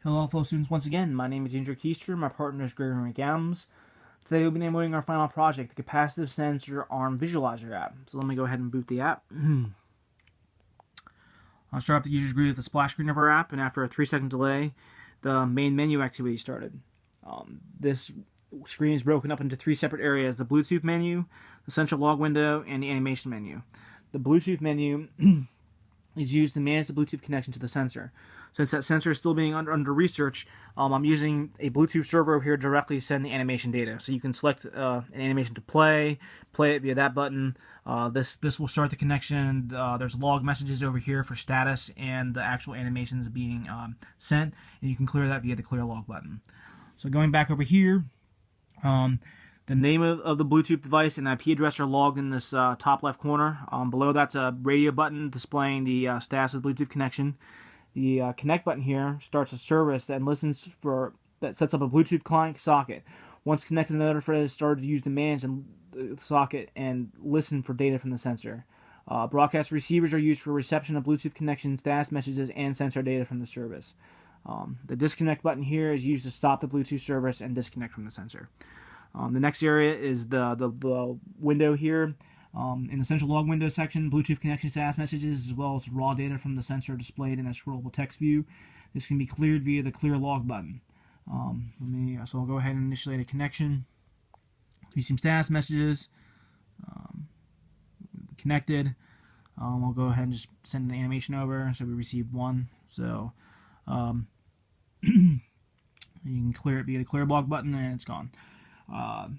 Hello, fellow students. Once again, my name is Andrew Keister. My partner is Gregory McAdams. Today we'll be demoing our final project, the Capacitive Sensor ARM Visualizer app. So let me go ahead and boot the app. I'll start up the user's GUI with the splash screen of our app, and after a 3-second delay, the main menu activity started. This screen is broken up into 3 separate areas: the Bluetooth menu, the central log window, and the animation menu. The Bluetooth menu is used to manage the Bluetooth connection to the sensor. Since that sensor is still being under research, I'm using a Bluetooth server over here directly to send the animation data. So you can select an animation to play it via that button. This will start the connection. There's log messages over here for status and the actual animations being sent, and you can clear that via the clear log button. So going back over here, the name of the Bluetooth device and IP address are logged in this top left corner. Below that's a radio button displaying the status of the Bluetooth connection. The connect button here starts a service that sets up a Bluetooth client socket. Once connected, another thread is started to use to manage the socket and listen for data from the sensor. Broadcast receivers are used for reception of Bluetooth connection status messages and sensor data from the service. The disconnect button here is used to stop the Bluetooth service and disconnect from the sensor. The next area is the window here. In the central log window section, Bluetooth connection status messages as well as raw data from the sensor displayed in a scrollable text view. This can be cleared via the clear log button. So I'll go ahead and initiate a connection. See some status messages. Connected. I'll go ahead and just send the animation over. So we received one. So you can clear it via the clear log button and it's gone.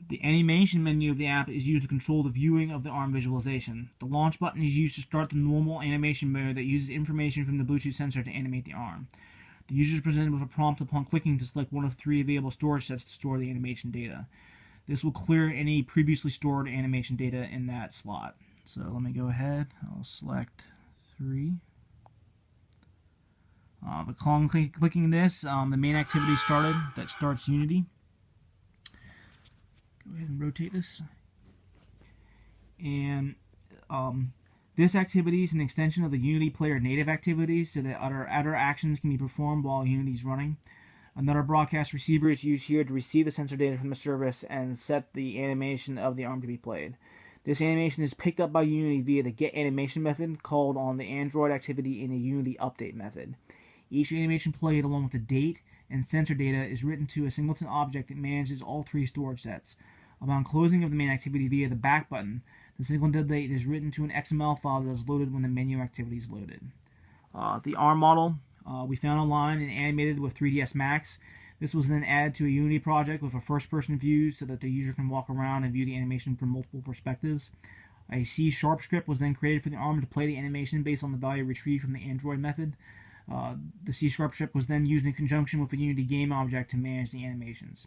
The animation menu of the app is used to control the viewing of the ARM visualization. The launch button is used to start the normal animation mode that uses information from the Bluetooth sensor to animate the ARM. The user is presented with a prompt upon clicking to select one of 3 available storage sets to store the animation data. This will clear any previously stored animation data in that slot. So let me go ahead. I'll select 3. Upon clicking this, the main activity started. That starts Unity. Go ahead and rotate this. And this activity is an extension of the Unity player native activities so that other actions can be performed while Unity is running. Another broadcast receiver is used here to receive the sensor data from the service and set the animation of the ARM to be played. This animation is picked up by Unity via the getAnimation method called on the Android activity in the Unity update method. Each animation played along with the date and sensor data is written to a singleton object that manages all 3 storage sets. Upon closing of the main activity via the back button, the singleton date is written to an XML file that is loaded when the menu activity is loaded. The ARM model we found online and animated with 3ds Max. This was then added to a Unity project with a first-person view so that the user can walk around and view the animation from multiple perspectives. A C# script was then created for the ARM to play the animation based on the value retrieved from the Android method. The C# script was then used in conjunction with a Unity game object to manage the animations.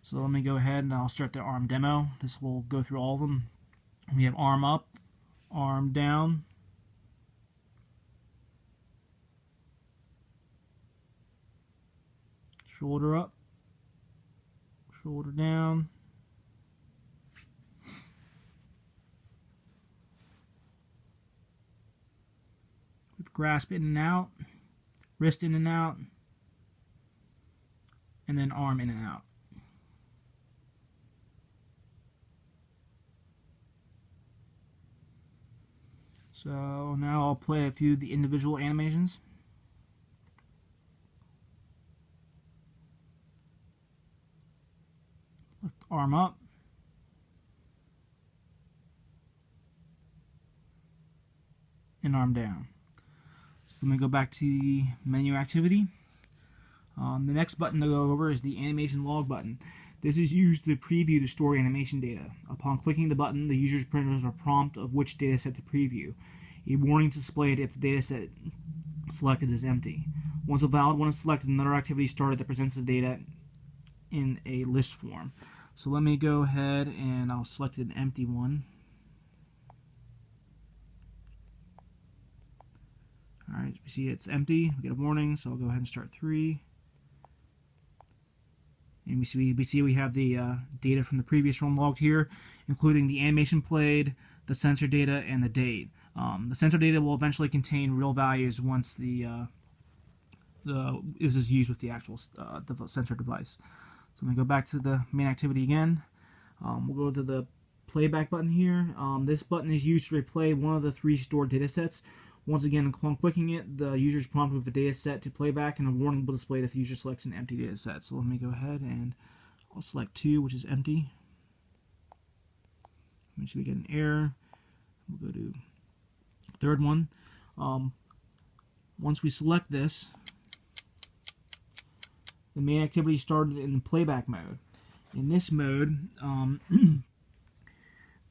So let me go ahead and I'll start the ARM demo. This will go through all of them. We have ARM up, ARM down, shoulder up, shoulder down, with grasp in and out, wrist in and out, and then arm in and out. So now I'll play a few of the individual animations. Lift arm up. And arm down. So let me go back to the menu activity. The next button to go over is the animation log button. This is used to preview the stored animation data. Upon clicking the button, the user is presented with a prompt of which dataset to preview. A warning is displayed if the dataset selected is empty. Once a valid one is selected, another activity started that presents the data in a list form. So let me go ahead and I'll select an empty one. Alright, we see it's empty. We get a warning, so I'll go ahead and start 3. And we see we have the data from the previous run logged here, including the animation played, the sensor data, and the date. The sensor data will eventually contain real values once the is used with the actual sensor device. So I'm going to go back to the main activity again. We'll go to the playback button here. This button is used to replay one of the 3 stored data sets. Once again, upon clicking it, the user is prompted with a data set to playback, and a warning will be displayed if the user selects an empty data set. So let me go ahead and I'll select 2, which is empty. Make sure we get an error. We'll go to the third one. Once we select this, the main activity started in the playback mode. In this mode,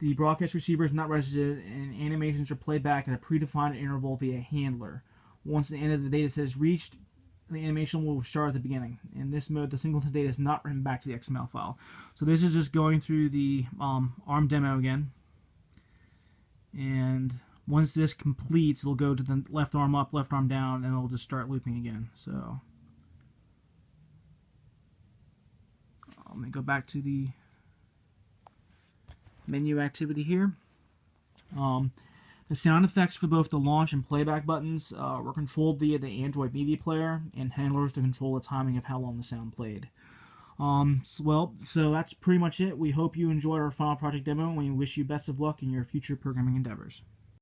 the broadcast receiver is not registered, and animations are played back at a predefined interval via handler. Once the end of the data set is reached, the animation will start at the beginning. In this mode, the singleton data is not written back to the XML file. So this is just going through the ARM demo again. And once this completes, it'll go to the left arm up, left arm down, and it'll just start looping again. So let me go back to the menu activity here. The sound effects for both the launch and playback buttons were controlled via the Android media player and handlers to control the timing of how long the sound played. So that's pretty much it. We hope you enjoyed our final project demo, and we wish you best of luck in your future programming endeavors.